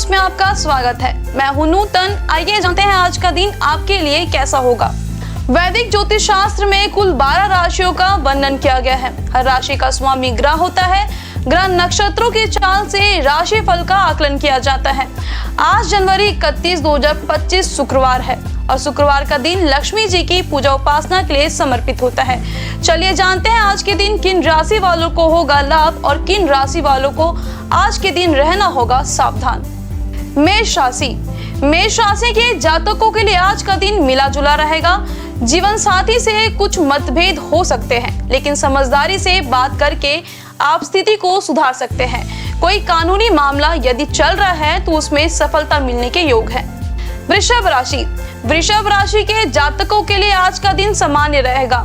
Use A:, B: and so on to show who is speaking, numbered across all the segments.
A: News में आपका स्वागत है। मैं हूं नूतन। आइए जानते हैं आज का दिन आपके लिए कैसा होगा। वैदिक ज्योतिष शास्त्र में कुल 12 राशियों का वर्णन किया गया है। हर राशि का स्वामी ग्रह होता है। ग्रह नक्षत्रों की चाल से राशि फल का आकलन किया जाता है। आज जनवरी 31, 2025 शुक्रवार है और शुक्रवार का दिन लक्ष्मी जी की पूजा उपासना के लिए समर्पित होता है। चलिए जानते हैं आज के दिन किन राशि वालों को होगा लाभ और किन राशि वालों को आज के दिन रहना होगा सावधान। मेष राशि। मेष राशि के जातकों के लिए आज का दिन मिला जुला रहेगा। जीवन साथी से कुछ मतभेद हो सकते हैं, लेकिन समझदारी से बात करके आप स्थिति को सुधार सकते हैं। कोई कानूनी मामला यदि चल रहा है तो उसमें सफलता मिलने के योग है। वृषभ राशि। वृषभ राशि के जातकों के लिए आज का दिन सामान्य रहेगा।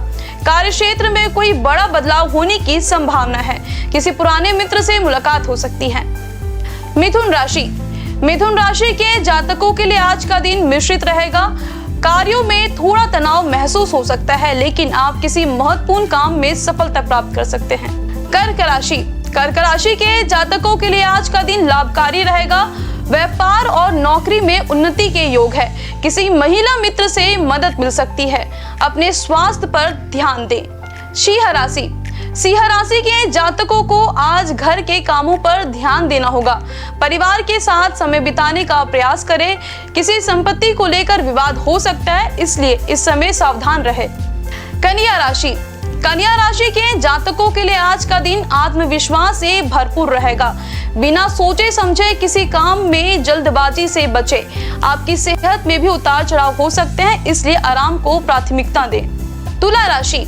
A: कार्य क्षेत्र में कोई बड़ा बदलाव होने की संभावना है। किसी पुराने मित्र से मुलाकात हो सकती है। मिथुन राशि। मिथुन राशि के जातकों के लिए आज का दिन मिश्रित रहेगा। कार्यों में थोड़ा तनाव महसूस हो सकता है, लेकिन आप किसी महत्वपूर्ण काम में सफलता प्राप्त कर सकते हैं। कर्क राशि। कर्क राशि के जातकों के लिए आज का दिन लाभकारी रहेगा। व्यापार और नौकरी में उन्नति के योग है। किसी महिला मित्र से मदद मिल सकती है। अपने स्वास्थ्य पर ध्यान दें। सिंह राशि। सिंह राशि के जातकों को आज घर के कामों पर ध्यान देना होगा। परिवार के साथ समय बिताने का प्रयास करें। किसी संपत्ति को लेकर विवाद हो सकता है, इसलिए इस समय सावधान रहे। कन्या राशि। कन्या राशि के जातकों के लिए आज का दिन आत्मविश्वास से भरपूर रहेगा। बिना सोचे समझे किसी काम में जल्दबाजी से बचें। आपकी सेहत में भी उतार चढ़ाव हो सकते हैं, इसलिए आराम को प्राथमिकता दें। तुला राशि।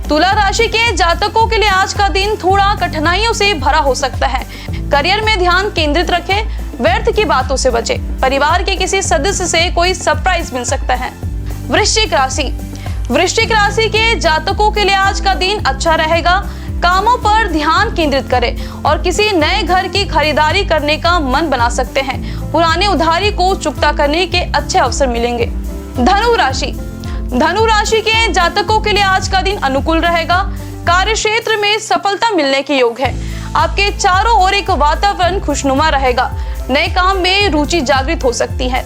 A: तुला राशि के जातकों के लिए आज का दिन थोड़ा कठिनाइयों से भरा हो सकता है। करियर में ध्यान केंद्रित रखें। व्यर्थ की बातों से बचें। परिवार के किसी सदस्य से कोई सरप्राइज मिल सकता है। वृश्चिक राशि। वृश्चिक राशि के जातकों के लिए आज का दिन अच्छा रहेगा। कामों पर ध्यान केंद्रित करें और किसी नए घर की खरीदारी करने का मन बना सकते हैं। पुराने उधारी को चुकता करने के अच्छे अवसर मिलेंगे। धनु राशि। धनु राशि के जातकों के लिए आज का दिन अनुकूल रहेगा। कार्य क्षेत्र में सफलता मिलने के योग है। आपके चारों ओर एक वातावरण खुशनुमा रहेगा। नए काम में रुचि जागृत हो सकती है।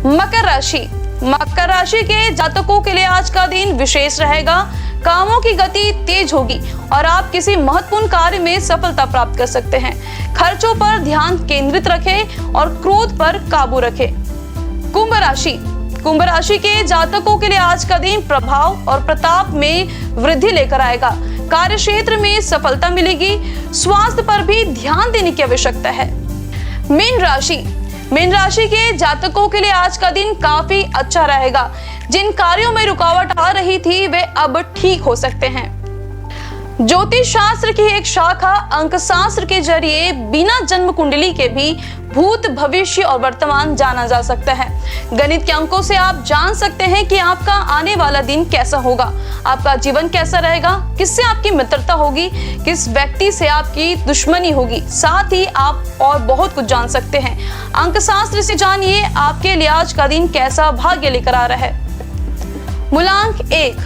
A: मकर राशि। मकर राशि के जातकों के लिए आज का दिन विशेष रहेगा। कामों की गति तेज होगी और आप किसी महत्वपूर्ण कार्य में सफलता प्राप्त कर सकते हैं। खर्चों पर ध्यान केंद्रित रखें और क्रोध पर काबू रखें। कुंभ राशि। कुंभ राशि के जातकों के लिए आज का दिन प्रभाव और प्रताप में वृद्धि लेकर आएगा। कार्य क्षेत्र में सफलता मिलेगी। स्वास्थ्य पर भी ध्यान देने की आवश्यकता है। मीन राशि। मीन राशि के जातकों के लिए आज का दिन काफी अच्छा रहेगा। जिन कार्यों में रुकावट आ रही थी वे अब ठीक हो सकते हैं। ज्योतिष शास्त्र की एक शाखा अंक शास्त्र के जरिए बिना जन्म कुंडली के भी भूत, भविष्य और वर्तमान जाना जा सकता है। गणित के अंकों से आप जान सकते हैं कि आपका आने वाला दिन कैसा होगा, आपका जीवन कैसा रहेगा, किससे आपकी मित्रता होगी, किस व्यक्ति से आपकी दुश्मनी होगी। साथ ही आप और बहुत कुछ जान सकते हैं। अंक शास्त्र से जानिए आपके लिए आज का दिन कैसा भाग्य लेकर आ रहा है। मूलांक 1।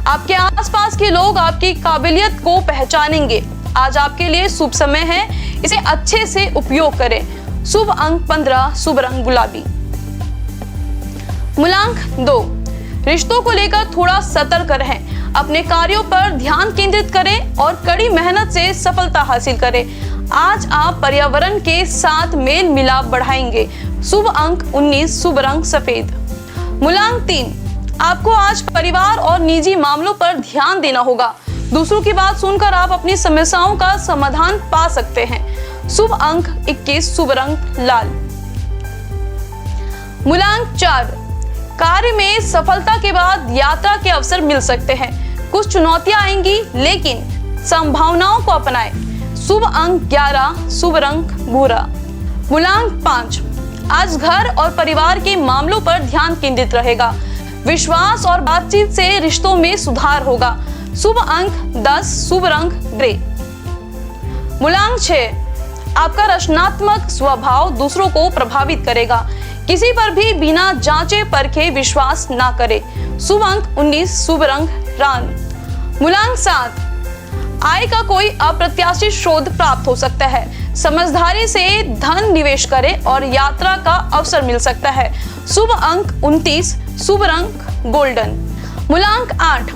A: आपके आसपास के लोग आपकी काबिलियत को पहचानेंगे। आज आपके लिए शुभ समय है, इसे अच्छे से उपयोग करें। शुभ अंक 15, शुभ रंग गुलाबी। मूलांक 2। रिश्तों को लेकर थोड़ा सतर्क रहें। अपने कार्यों पर ध्यान केंद्रित करें और कड़ी मेहनत से सफलता हासिल करें। आज आप पर्यावरण के साथ मेल मिलाप बढ़ाएंगे। शुभ अंक 19, शुभ रंग सफेद। मूलांक 3। आपको आज परिवार और निजी मामलों पर ध्यान देना होगा। दूसरों की बात सुनकर आप अपनी समस्याओं का समाधान पा सकते हैं। शुभ अंक 21, शुभ रंग लाल। मूलांक 4। कार्य में सफलता के बाद यात्रा के अवसर मिल सकते हैं। कुछ चुनौतियां आएंगी, लेकिन संभावनाओं को अपनाएं। शुभ अंक 11, शुभ रंग भूरा। मूलांक 5। आज घर और परिवार के मामलों पर ध्यान केंद्रित रहेगा। विश्वास और बातचीत से रिश्तों में सुधार होगा। शुभ अंक 10, शुभ रंग ग्रे। मूलांक 6। आपका रचनात्मक स्वभाव दूसरों को प्रभावित करेगा। किसी पर भी बिना जांचे परखे विश्वास ना करें। शुभ अंक 19, शुभ रंग रान। मूलांक 7। आय का कोई अप्रत्याशित स्रोत प्राप्त हो सकता है। समझदारी से धन निवेश करें और यात्रा का अवसर मिल सकता है। शुभ अंक 29, शुभ रंग गोल्डन। मूलांक 8,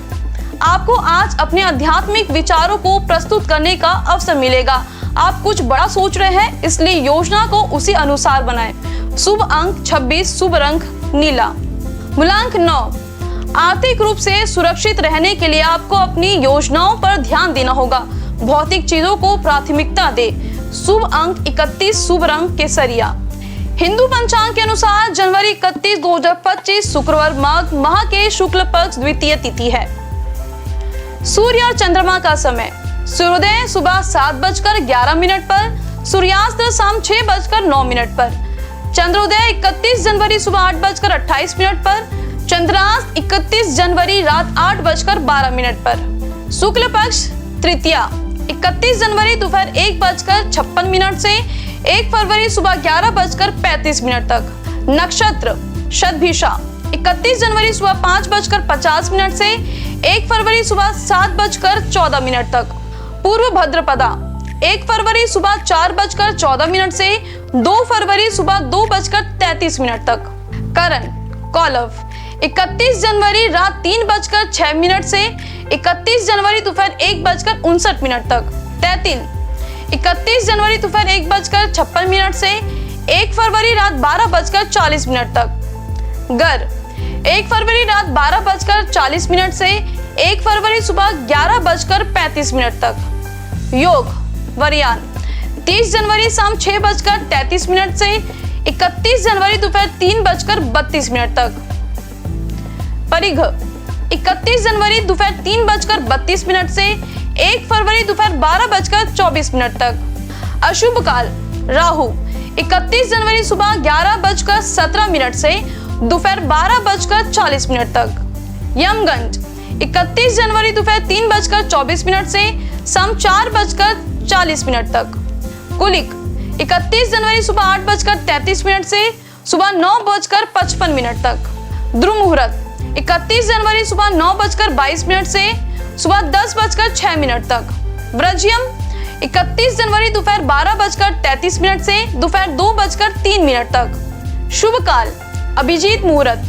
A: आपको आज अपने आध्यात्मिक विचारों को प्रस्तुत करने का अवसर मिलेगा। आप कुछ बड़ा सोच रहे हैं, इसलिए योजना को उसी अनुसार बनाएं। शुभ अंक 26, शुभ रंग नीला। मूलांक 9, आर्थिक रूप से सुरक्षित रहने के लिए आपको अपनी योजनाओं पर ध्यान देना होगा। भौतिक चीजों को प्राथमिकता दे। शुभ अंक 31, शुभ रंग केसरिया। हिंदू पंचांग के अनुसार जनवरी 31, 2025 शुक्रवार माघ माह के शुक्ल पक्ष द्वितीय तिथि है। सूर्य और चंद्रमा का समय, सूर्योदय सुबह 7:11 पर, सूर्यास्त शाम 6:09 पर। चंद्रोदय 31 जनवरी सुबह 8:28 पर, चंद्रास्त 31 जनवरी रात 8:12 पर। शुक्ल पक्ष तृतीया 31 जनवरी दोपहर 1:56 से 1 फरवरी सुबह 11:35 तक। नक्षत्र शतभिषा 31 जनवरी सुबह 5:50 से 1 फरवरी सुबह 7:14 तक। पूर्व भद्रपदा 1 फरवरी सुबह 4:14 से 2 फरवरी सुबह 2:33 तक। करण कौलव 31 जनवरी रात 3:06 से 31 जनवरी दोपहर 1:59 तक। तैतिल 31 जनवरी दोपहर 1:56 से 1 फरवरी रात 12:40 तक। गर 1 फरवरी रात 12:40 से 1 फरवरी सुबह 11:35 तक। योग वरयान 30 जनवरी शाम 6:33 से 31 जनवरी दोपहर 3:32 तक। परिघ 31 जनवरी दोपहर 3:32 से 1 फरवरी दोपहर 12:24 तक। अशुभ काल राहु 31 जनवरी सुबह 11:17 से दोपहर 12:40 तक। यमगंड 31 जनवरी दोपहर 3:24 से शाम 4:40 तक। कुलिक 31 जनवरी सुबह 8:33 से सुबह 9:55 तक। ध्रुव मुहूर्त 31 जनवरी सुबह 9:22 से सुबह 10:06 तक। व्रजियम 31 जनवरी दोपहर 12:33 से दोपहर 2:03 तक। शुभ काल अभिजीत मुहूर्त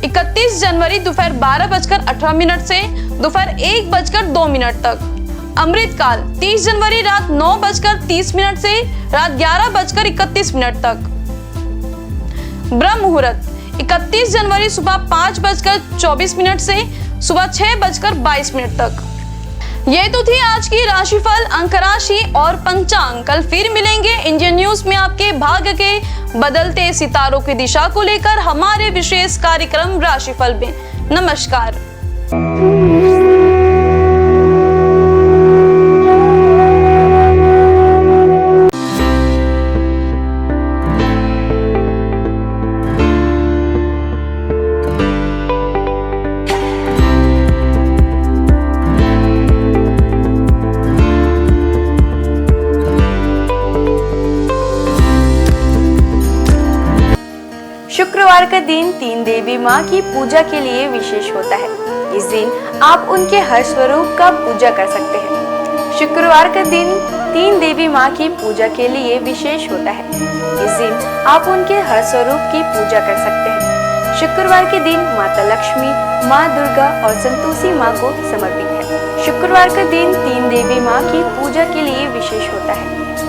A: 31 जनवरी दोपहर 12:18 से दोपहर 1:02 तक। अमृत काल 30 जनवरी रात 9:30 से रात 11:31 तक। ब्रह्म मुहूर्त 31 जनवरी सुबह 5:24 से सुबह 6:22 तक। ये तो थी आज की राशिफल, अंक राशि और पंचांग। कल फिर मिलेंगे इंडियन न्यूज में आपके भाग्य के बदलते सितारों की दिशा को लेकर हमारे विशेष कार्यक्रम राशिफल में। नमस्कार।
B: शुक्रवार का दिन तीन देवी माँ की पूजा के लिए विशेष होता है। इस दिन आप उनके हर स्वरूप का पूजा कर सकते हैं। शुक्रवार का दिन तीन देवी माँ की पूजा के लिए विशेष होता है। इस दिन आप उनके हर स्वरूप की पूजा कर सकते हैं। शुक्रवार के दिन माता लक्ष्मी, माँ दुर्गा और संतोषी माँ को समर्पित है। शुक्रवार का दिन तीन देवी माँ की पूजा के लिए विशेष होता है।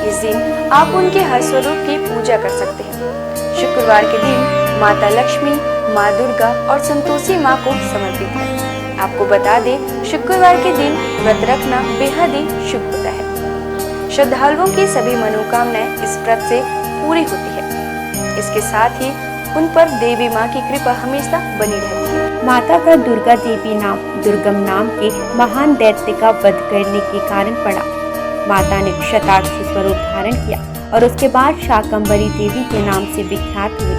B: इस दिन आप उनके हर स्वरूप की पूजा कर सकते हैं। शुक्रवार के दिन माता लक्ष्मी, माँ दुर्गा और संतोषी माँ को समर्पित है। आपको बता दें, शुक्रवार के दिन व्रत रखना बेहद ही शुभ होता है। श्रद्धालुओं की सभी मनोकामनाएं इस व्रत से पूरी होती है। इसके साथ ही उन पर देवी माँ की कृपा हमेशा बनी रहती है।
C: माता का दुर्गा देवी नाम दुर्गम नाम के महान दैत्य का वध करने के कारण पड़ा। माता ने शताक्षी स्वरूप धारण किया और उसके बाद शाकंभरी देवी के नाम से विख्यात हुई।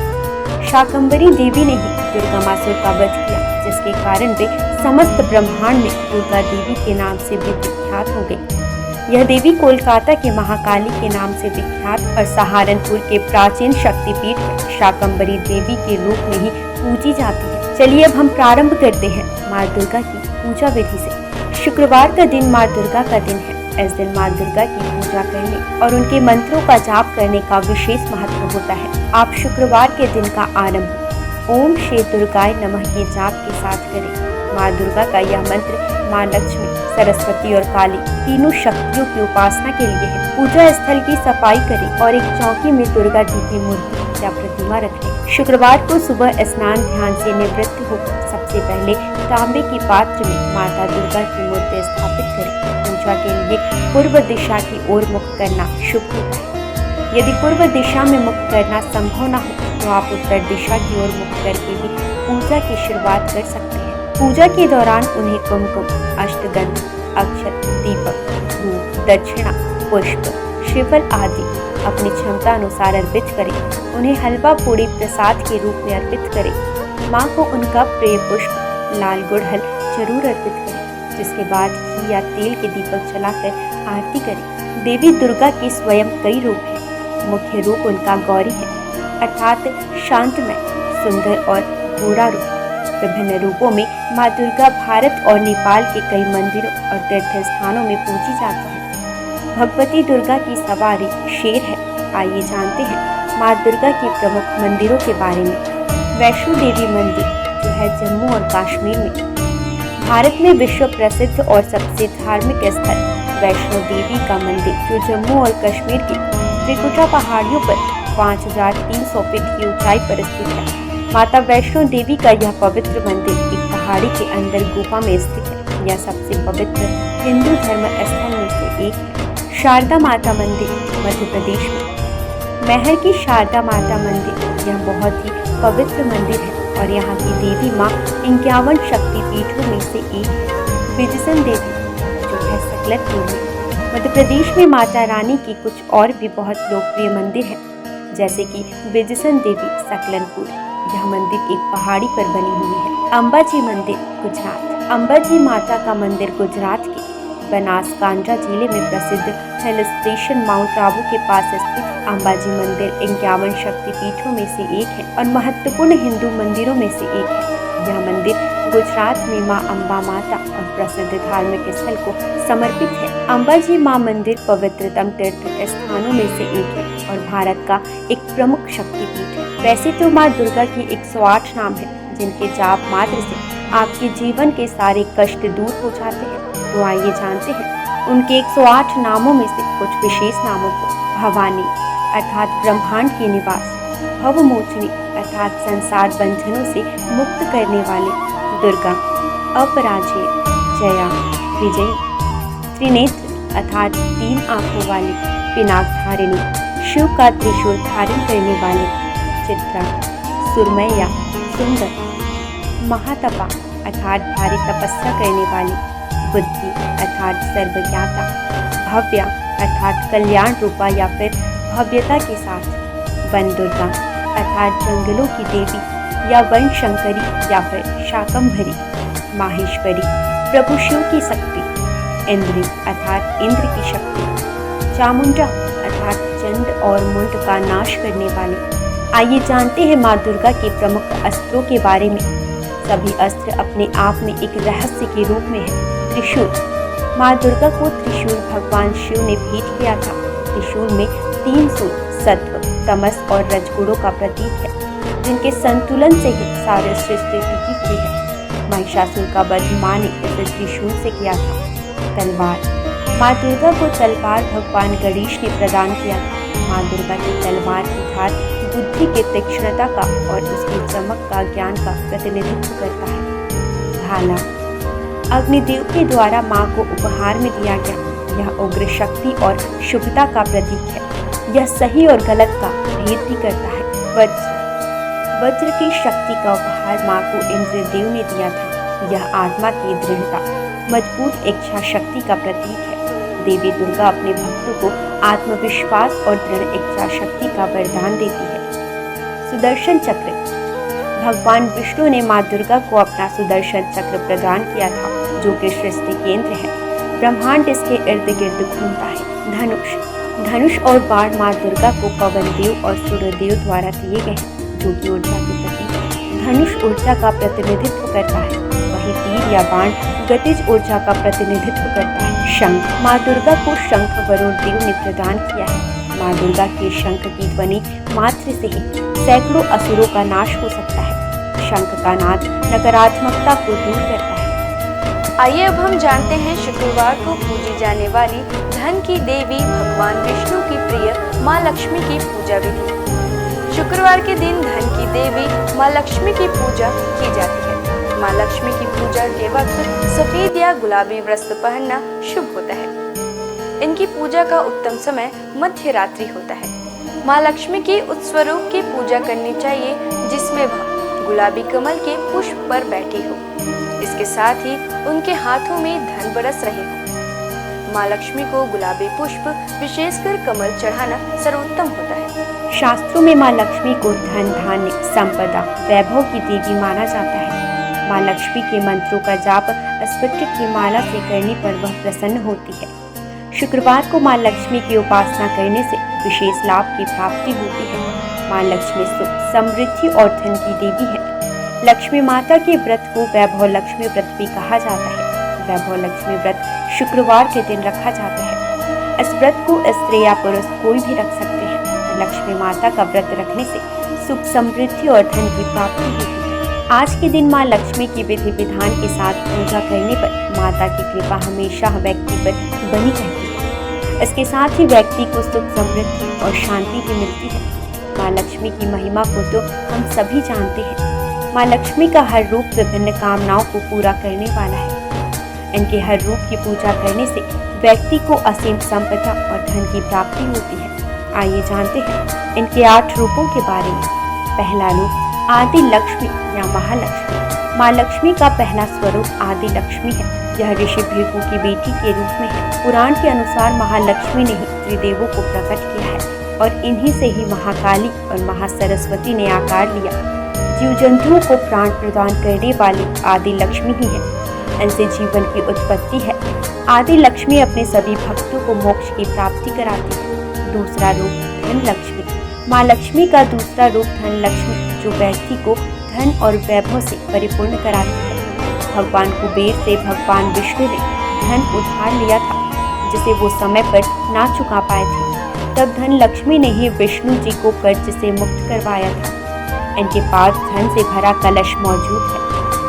C: शाकंभरी देवी ने ही दुर्गमासुर का वध किया, जिसके कारण वे समस्त ब्रह्मांड में दुर्गा देवी के नाम से भी विख्यात हो गई। यह देवी कोलकाता के महाकाली के नाम से विख्यात और सहारनपुर के प्राचीन शक्तिपीठ में शाकंभरी देवी के रूप में ही पूजी जाती है। चलिए अब हम प्रारंभ करते हैं माँ दुर्गा की पूजा विधि से। शुक्रवार का दिन माँ दुर्गा का दिन है। इस दिन माँ दुर्गा की पूजा करने और उनके मंत्रों का जाप करने का विशेष महत्व होता है। आप शुक्रवार के दिन का आरंभ ओम श्री दुर्गाय नमः के जाप के साथ करें। माँ दुर्गा का यह मंत्र माँ लक्ष्मी, सरस्वती और काली तीनों शक्तियों की उपासना के लिए है। पूजा स्थल की सफाई करें और एक चौकी में दुर्गा जी की मूर्ति या प्रतिमा रखें। शुक्रवार को सुबह स्नान ध्यान से निवृत्त होकर सबसे पहले तांबे के पात्र में माता दुर्गा की मूर्ति स्थापित करें। पूजा के लिए पूर्व दिशा की ओर मुख करना शुभ होता है। यदि पूर्व दिशा में मुख करना संभव न हो तो आप उत्तर दिशा की ओर मुख करके भी पूजा की शुरुआत कर सकते हैं। पूजा के दौरान उन्हें कुमकुम, अष्टगंध, अक्षत, दीपक, धूप, दक्षिणा, पुष्प, श्रीफल आदि अपनी क्षमता अनुसार अर्पित करें। उन्हें हलवा पूड़ी प्रसाद के रूप में अर्पित करें। माँ को उनका प्रिय पुष्प लाल गुड़हल जरूर अर्पित करें। जिसके बाद घी या तेल के दीपक जलाकर आरती करें। देवी दुर्गा के स्वयं कई रूप हैं। मुख्य रूप उनका गौरी है, अर्थात शांतमय, सुंदर और गूढ़ा रूप। विभिन्न रूपों में माँ दुर्गा भारत और नेपाल के कई मंदिरों और तीर्थ स्थानों में पूजी जाती है। भगवती दुर्गा की सवारी शेर है। आइए जानते हैं माँ दुर्गा के प्रमुख मंदिरों के बारे में। वैष्णो देवी मंदिर जो है जम्मू और कश्मीर में। भारत में विश्व प्रसिद्ध और सबसे धार्मिक स्थल वैष्णो देवी का मंदिर जो जम्मू और कश्मीर के त्रिकुटा पहाड़ियों पर 5300 फीट की ऊंचाई पर स्थित है। माता वैष्णो देवी का यह पवित्र मंदिर एक पहाड़ी के अंदर गुफा में स्थित है। यह सबसे पवित्र हिंदू धर्म स्थल में से एक है। शारदा माता मंदिर मध्य प्रदेश में। महर की शारदा माता मंदिर यह बहुत ही पवित्र मंदिर है और यहाँ की देवी माँ 51 शक्ति पीठों में से एक है। बिजसन देवी जो है सकलतपुर में। मध्य प्रदेश में माता रानी की कुछ और भी बहुत लोकप्रिय मंदिर है, जैसे कि बिजसन देवी सकलनपुर। यह मंदिर एक पहाड़ी पर बनी हुई है। अंबाजी मंदिर गुजरात। अंबाजी माता का मंदिर गुजरात के बनासकांठा जिले में प्रसिद्ध हिल स्टेशन माउंट आबू के पास स्थित अंबाजी मंदिर 51 शक्तिपीठों में से एक है और महत्वपूर्ण हिंदू मंदिरों में से एक है। यह मंदिर गुजरात में मां अम्बा माता और प्रसिद्ध धार्मिक स्थल को समर्पित है। अंबाजी मां मंदिर पवित्रतम तीर्थ स्थानों में से एक है और भारत का एक प्रमुख शक्तिपीठ है। वैसे तो मां दुर्गा की 108 नाम है, जिनके जाप मात्र से आपके जीवन के सारे कष्ट दूर हो जाते हैं। तो आइए जानते हैं उनके 108 नामों में से कुछ विशेष नामों को। भवानी अर्थात ब्रह्मांड की निवास, भवमोचनी अर्थात संसार बंधनों से मुक्त करने वाले, दुर्गा अपराजेय, जया, विजयी, त्रिनेत्र अर्थात 3 आंखों वाली, पिनाकधारिणी, शिव का त्रिशूल धारण करने वाले, चित्रा, सुरमैया, सुंदर, महातपा अर्थात भारी तपस्या करने वाली, बुद्धि अर्थात सर्वज्ञाता, भव्या अर्थात कल्याण रूपा या फिर भव्यता के साथ, वन दुर्गा अर्थात जंगलों की देवी या वन शंकरी या फिर शाकंभरी, माहेश्वरी प्रभु शिव की शक्ति, इंद्री अर्थात इंद्र की शक्ति, चामुंडा अर्थात चंड और मुंड का नाश करने वाले। आइए जानते हैं माँ दुर्गा के प्रमुख अस्त्रों के बारे में। सभी अस्त्र अपने आप में एक रहस्य के रूप में है। त्रिशूल। माँ दुर्गा को त्रिशूल भगवान शिव ने भेंट किया था। त्रिशूल में 3 सूल सत्व, तमस और रजगुणों का प्रतीक है, जिनके संतुलन से ही सारे सृष्टि टिकी हुई है। महिषासुर का वध माँ ने इसे त्रिशूल से किया था। तलवार। माँ दुर्गा को तलवार भगवान गणेश ने प्रदान किया था। माँ दुर्गा की तलवार की धार बुद्धि की तीक्ष्णता का और उसकी चमक का ज्ञान का प्रतिनिधित्व करता है। भाला। अग्निदेव के द्वारा माँ को उपहार में दिया गया। यह उग्र शक्ति और शुभता का प्रतीक है। यह सही और गलत का भेद भी करता है। वज्र। वज्र की शक्ति का उपहार माँ को इंद्रदेव ने दिया था। यह आत्मा की दृढ़ता, मजबूत इच्छा शक्ति का प्रतीक है। देवी दुर्गा अपने भक्तों को आत्मविश्वास और दृढ़ इच्छा शक्ति का वरदान देती है। सुदर्शन चक्र। भगवान विष्णु ने माँ दुर्गा को अपना सुदर्शन चक्र प्रदान किया था, जो कि सृष्टि केंद्र है। ब्रह्मांड इसके इर्द गिर्द घूमता है। धनुष। धनुष और बाण माँ दुर्गा को पवन देव और सूर्यदेव द्वारा दिए गए हैं, जो कि ऊर्जा के प्रतीक है। धनुष ऊर्जा का प्रतिनिधित्व करता है। ही तीर या बाण गतिज ऊर्जा का प्रतिनिधित्व करता है। शंख माँ दुर्गा को शंख वरुण देव ने प्रदान किया है। माँ दुर्गा के शंख की ध्वनि मात्र से ही सैकड़ों असुरों का नाश हो सकता है। शंख का नाद नकारात्मकता को दूर करता है।
B: आइए अब हम जानते हैं शुक्रवार को पूजी जाने वाली धन की देवी भगवान विष्णु की प्रिय माँ लक्ष्मी की पूजा विधि। शुक्रवार के दिन धन की देवी माँ लक्ष्मी की पूजा की जाती है। माँ लक्ष्मी की पूजा के वक्त सफेद या गुलाबी वस्त्र पहनना शुभ होता है। इनकी पूजा का उत्तम समय मध्य रात्रि होता है। माँ लक्ष्मी की उस स्वरूप की पूजा करनी चाहिए जिसमें वह गुलाबी कमल के पुष्प पर बैठी हो। इसके साथ ही उनके हाथों में धन बरस रहे हो। माँ लक्ष्मी को गुलाबी पुष्प विशेषकर कमल चढ़ाना सर्वोत्तम होता है।
C: शास्त्रों में माँ लक्ष्मी को धन, धान्य, संपदा, वैभव की देवी माना जाता है। माँ लक्ष्मी के मंत्रों का जाप स्फटिक की माला से करने पर वह प्रसन्न होती है। शुक्रवार को माँ लक्ष्मी की उपासना करने से विशेष लाभ की प्राप्ति होती है। माँ लक्ष्मी सुख, समृद्धि और धन की देवी है। लक्ष्मी माता के व्रत को वैभव लक्ष्मी व्रत भी कहा जाता है। वैभव लक्ष्मी व्रत शुक्रवार के दिन रखा जाता है। इस व्रत को स्त्री या पुरुष कोई भी रख सकते हैं। लक्ष्मी माता का व्रत रखने से सुख, समृद्धि और धन की प्राप्ति होती है। आज के दिन माँ लक्ष्मी की विधि विधान के साथ पूजा करने पर माता की कृपा हमेशा व्यक्ति पर बनी रहती है। इसके साथ ही व्यक्ति को सुख, समृद्धि और शांति भी मिलती है। माँ लक्ष्मी की महिमा को तो हम सभी जानते हैं। माँ लक्ष्मी का हर रूप विभिन्न कामनाओं को पूरा करने वाला है। इनके हर रूप की पूजा करने से व्यक्ति को असीम संपदा और धन की प्राप्ति होती है। आइए जानते हैं इनके 8 रूपों के बारे में। पहला रूप आदि लक्ष्मी या महालक्ष्मी। माँ लक्ष्मी का पहला स्वरूप आदि लक्ष्मी है। यह ऋषि भृगु की बेटी के रूप में है। पुराण के अनुसार महालक्ष्मी ने ही त्रिदेवों को प्रकट किया है और इन्हीं से ही महाकाली और महासरस्वती ने आकार लिया। जीव जंतुओं को प्राण प्रदान करने वाली आदि लक्ष्मी ही है। इनसे जीवन की उत्पत्ति है। आदि लक्ष्मी अपने सभी भक्तों को मोक्ष की प्राप्ति कराती है। दूसरा रूप धन लक्ष्मी। माँ लक्ष्मी का दूसरा रूप धन लक्ष्मी जो व्यक्ति को धन और वैभव से परिपूर्ण कराती है। भगवान कुबेर से भगवान विष्णु ने धन उधार लिया था जिसे वो समय पर ना चुका पाए थे। तब धन लक्ष्मी ने ही विष्णु जी को कर्ज से मुक्त करवाया था। इनके पास धन से भरा कलश मौजूद है।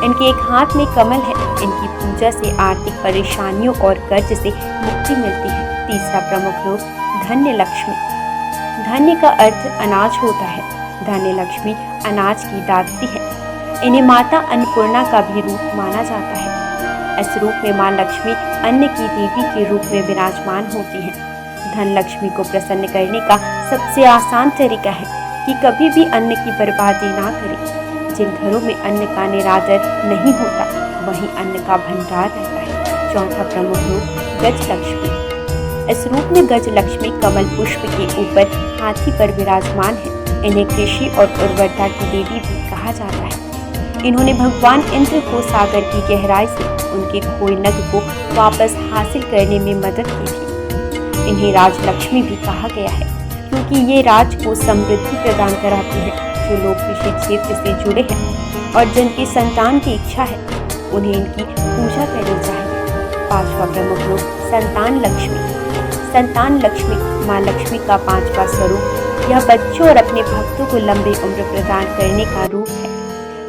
C: इनके एक हाथ में कमल है। इनकी पूजा से आर्थिक परेशानियों और कर्ज से मुक्ति मिलती है। तीसरा प्रमुख रूप धन्य लक्ष्मी। धन्य का अर्थ अनाज होता है। धन्य लक्ष्मी अनाज की दात्री है। इन्हें माता अन्नपूर्णा का भी रूप माना जाता है। इस रूप में माँ लक्ष्मी अन्न की देवी के रूप में विराजमान होती है। धन लक्ष्मी को प्रसन्न करने का सबसे आसान तरीका है कि कभी भी अन्न की बर्बादी ना करें। जिन घरों में अन्न का निरादर नहीं होता वहीं अन्न का भंडार रहता है। चौथा प्रमुख रूप गज लक्ष्मी। इस रूप में गज लक्ष्मी कमल पुष्प के ऊपर हाथी पर विराजमान है। इन्हें कृषि और उर्वरता की देवी भी कहा जाता है। इन्होंने भगवान इंद्र को सागर की गहराई से उनके खोए नग को वापस हासिल करने में मदद की थी। इन्हें राजलक्ष्मी भी कहा गया है क्योंकि ये राज को समृद्धि प्रदान कराती है। जो लोग कृषि क्षेत्र से जुड़े हैं और जिनकी संतान की इच्छा है उन्हें इनकी पूजा करनी चाहिए। पांचवा प्रमुख रूप संतान लक्ष्मी। संतान लक्ष्मी माँ लक्ष्मी का पांचवा स्वरूप। यह बच्चों और अपने भक्तों को लंबी उम्र प्रदान करने का रूप है।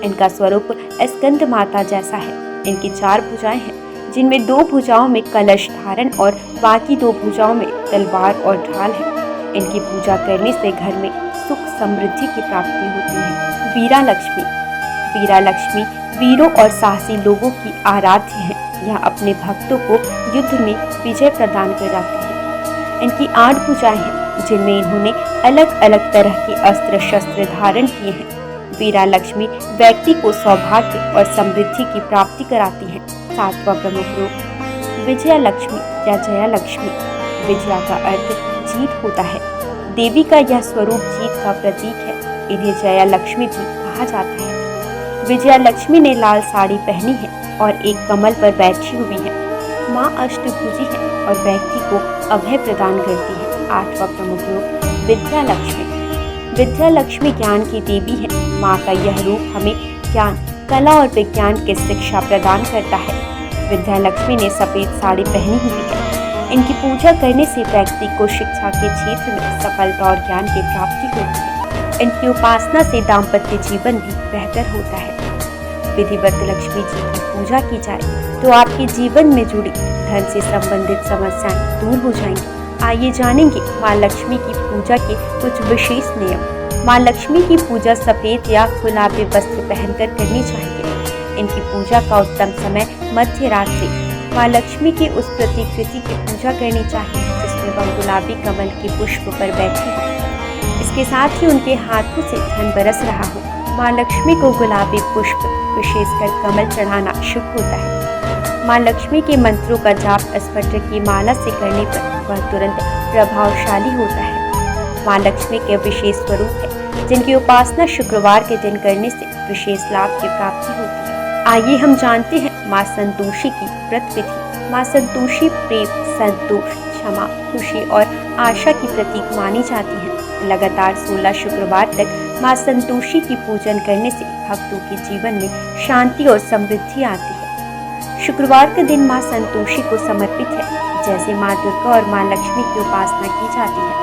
C: इनका स्वरूप स्कंद माता जैसा है। इनकी 4 भुजाएं हैं जिनमें 2 भुजाओं में कलश धारण और बाकी 2 भुजाओं में तलवार और ढाल है। इनकी पूजा करने से घर में सुख समृद्धि की प्राप्ति होती है। वीरा लक्ष्मी। वीरा लक्ष्मी वीरों और साहसी लोगों की आराध्य है। यह अपने भक्तों को युद्ध में विजय प्रदान कराती है। इनकी 8 भुजाएं हैं जिनमें इन्होंने अलग अलग तरह के अस्त्र शस्त्र धारण किए हैं। वीरा लक्ष्मी व्यक्ति को सौभाग्य और समृद्धि की प्राप्ति कराती है। 7वां प्रमुख रूप विजया लक्ष्मी या जया लक्ष्मी। विजया का अर्थ जीत होता है। देवी का यह स्वरूप जीत का प्रतीक है। इन्हें जया लक्ष्मी भी कहा जाता है। विजया लक्ष्मी ने लाल साड़ी पहनी है और एक कमल पर बैठी हुई है। माँ अष्टभुजी है और व्यक्ति को अभय प्रदान करती है। 8वां प्रमुख रूप विद्या लक्ष्मी। विद्या लक्ष्मी ज्ञान की देवी है। माँ का यह रूप हमें ज्ञान, कला और विज्ञान की शिक्षा प्रदान करता है। विद्या लक्ष्मी ने सफेद साड़ी पहनी हुई है। इनकी पूजा करने से व्यक्ति को शिक्षा के क्षेत्र में सफलता और ज्ञान की प्राप्ति होती है। इनकी उपासना से दाम्पत्य जीवन भी बेहतर होता है। विधिवत लक्ष्मी जी की पूजा की जाए तो आपके जीवन में जुड़ी धन से संबंधित समस्याएं दूर हो जाएंगी। आइए जानेंगे माँ लक्ष्मी की पूजा के कुछ विशेष नियम। माँ लक्ष्मी की पूजा सफेद या गुलाबी वस्त्र पहनकर करनी चाहिए। इनकी पूजा का उत्तम समय मध्य रात्रि। माँ लक्ष्मी की उस प्रतिकृति की पूजा करनी चाहिए जिसमें वह गुलाबी कमल के पुष्प पर बैठी हो। इसके साथ ही उनके हाथों से धन बरस रहा हो। माँ लक्ष्मी को गुलाबी पुष्प, विशेषकर कमल, चढ़ाना शुभ होता है। माँ लक्ष्मी के मंत्रों का जाप स्फटिक की माला से करने पर वह तुरंत प्रभावशाली होता है। माँ लक्ष्मी के विशेष स्वरूप है जिनकी उपासना शुक्रवार के दिन करने से विशेष लाभ की प्राप्ति होती है। आइए हम जानते हैं माँ संतोषी की व्रत विधि। माँ संतोषी प्रेम, संतोष, क्षमा, खुशी और आशा की प्रतीक मानी जाती है। लगातार 16 शुक्रवार तक माँ संतोषी की पूजन करने से भक्तों के जीवन में शांति और समृद्धि आती है। शुक्रवार का दिन माँ संतोषी को समर्पित है। जैसे माँ दुर्गा और माँ लक्ष्मी की उपासना की जाती है,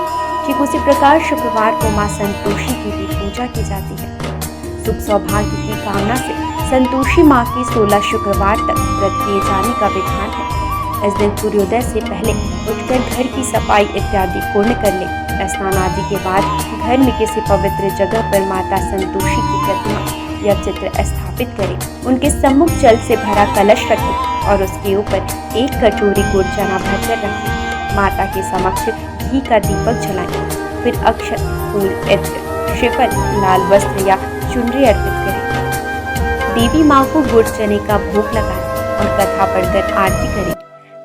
C: ठीक उसी प्रकार शुक्रवार को माँ संतोषी की भी पूजा की जाती है। सुख सौभाग्य की कामना से संतोषी माँ की 16 शुक्रवार तक व्रत किए जाने का विधान है। इस दिन सूर्योदय से पहले उठकर घर की सफाई इत्यादि पूर्ण कर ले। स्नान आदि के बाद घर में किसी पवित्र जगह पर माता संतोषी की प्रतिमा या चित्र स्थापित करें। उनके सम्मुख जल से भरा कलश रखें और उसके ऊपर एक कटोरी गुड़ चना भरकर रखें। माता के समक्ष घी का दीपक जलाएं। फिर अक्षत, फूल, इत्र, श्रीफल, लाल वस्त्र या चुनरी अर्पित करें। देवी माँ को गुड़ चने का भोग लगाएं और कथा पढ़कर आरती करें।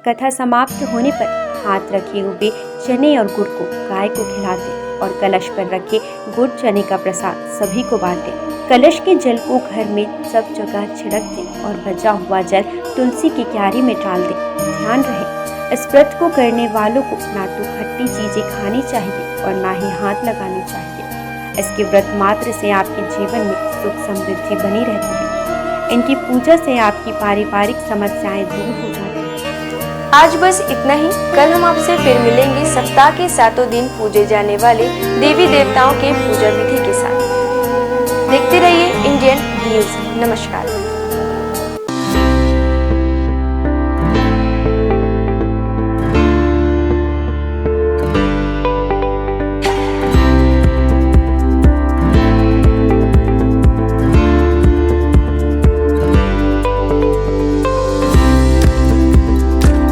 C: कथा समाप्त होने पर हाथ रखे हुए चने और गुड़ को गाय को खिला दें और कलश पर रखे गुड़ चने का प्रसाद सभी को बांटें। कलश के जल को घर में सब जगह छिड़क दें और बचा हुआ जल तुलसी की क्यारी में डाल दें। ध्यान रहे, इस व्रत को करने वालों को ना तो खट्टी चीजें खानी चाहिए और ना ही हाथ लगाने चाहिए। इसके व्रत मात्र से आपके जीवन में सुख समृद्धि बनी रहती है। इनकी पूजा से आपकी पारिवारिक समस्याएं दूर हो जाती हैं।
B: आज बस इतना ही। कल हम आपसे फिर मिलेंगे सप्ताह के 7 दिन पूजे जाने वाले देवी देवताओं के पूजा विधि के साथ। देखते रहिए इंडियन न्यूज। नमस्कार।